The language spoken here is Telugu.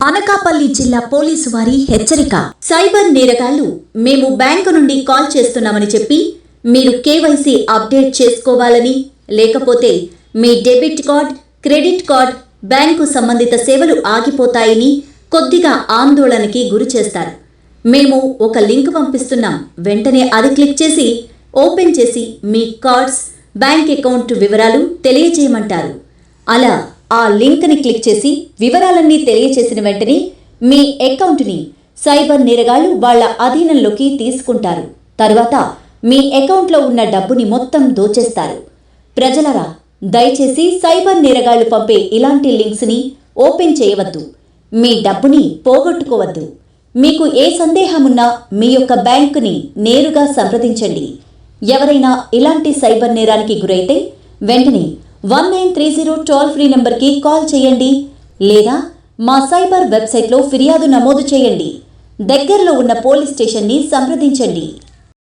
అనకాపల్లి జిల్లా పోలీసు వారి హెచ్చరిక. సైబర్ నేరగాళ్లు మేము బ్యాంకు నుండి కాల్ చేస్తున్నామని చెప్పి మీరు కేవైసీ అప్డేట్ చేసుకోవాలని, లేకపోతే మీ debit card, credit card, bank సంబంధిత సేవలు ఆగిపోతాయని కొద్దిగా ఆందోళనకి గురి చేస్తారు. మేము ఒక లింక్ పంపిస్తున్నాం, వెంటనే అది క్లిక్ చేసి ఓపెన్ చేసి మీ కార్డ్స్, బ్యాంక్ అకౌంట్ వివరాలు తెలియజేయమంటారు. అలా ఆ లింక్ని క్లిక్ చేసి వివరాలన్నీ తెలియచేసిన వెంటనే మీ అకౌంట్ని సైబర్ నేరగాళ్లు వాళ్ళ అధీనంలోకి తీసుకుంటారు. తర్వాత మీ అకౌంట్లో ఉన్న డబ్బుని మొత్తం దోచేస్తారు. ప్రజలరా, దయచేసి సైబర్ నేరగాళ్లు పంపే ఇలాంటి లింక్స్ని ఓపెన్ చేయవద్దు. మీ డబ్బుని పోగొట్టుకోవద్దు. మీకు ఏ సందేహమున్నా మీ యొక్క బ్యాంకుని నేరుగా సంప్రదించండి. ఎవరైనా ఇలాంటి సైబర్ నేరానికి గురైతే వెంటనే 1930 టోల్ ఫ్రీ నంబర్కి కాల్ చేయండి, లేదా మా సైబర్ వెబ్సైట్లో ఫిర్యాదు నమోదు చేయండి. దగ్గరలో ఉన్న పోలీస్ స్టేషన్ని సంప్రదించండి.